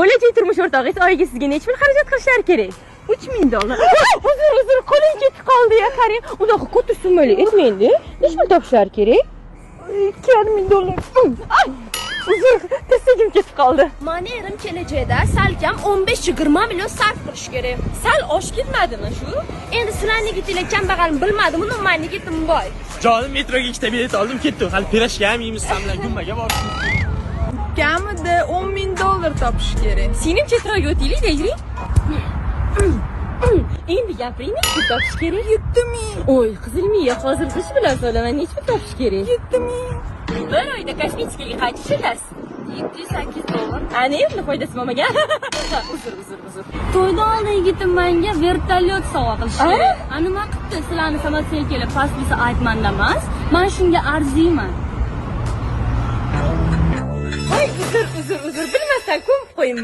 Bo'lajak turmush o'rtog'ingiz oyiga sizga necha pul xarajat qilishlari kerak? $3000. Uzr, qo'ling ketib qoldi ya, qarang. Unaqa katta summali etmaydi. Necha pul topishlari kerak? $2,500. Ay! Uzr, tasdigim ketib qoldi. Mana erim kelajakda salkam 15-20 million sarf qilish kerak. Sal osh ketmadimi shu? Endi sizlarnikilar kambag'al bilmadim, uni manikitim boy. Jonim metroga ikkita bilet oldim, ketdim. Hali pirashka ham yeymiz san bilan gummaga borib. Kamida $10,000 topish kerak. Sening chetroqga o'taylik-da, yuring. Endi gapiring, necha pul topish kerak? 7000. Oy, qizilmiya, hozir g'ish bilan so'laman, necha pul topish kerak? 7000. Bir oyda kosmetikaga qancha ishlaysiz? $700-800. Ana endi foydasi bo'lmagan. Uzr. To'yda oldin yigitim menga vertolyot sovg'a qilishdi. Nima qildi? Sizlarni samotsiyaga kelib pastlisa aytmanda emas. Men shunga arziyman. Voy, uzr, bilmasdan ko'mib qo'ying.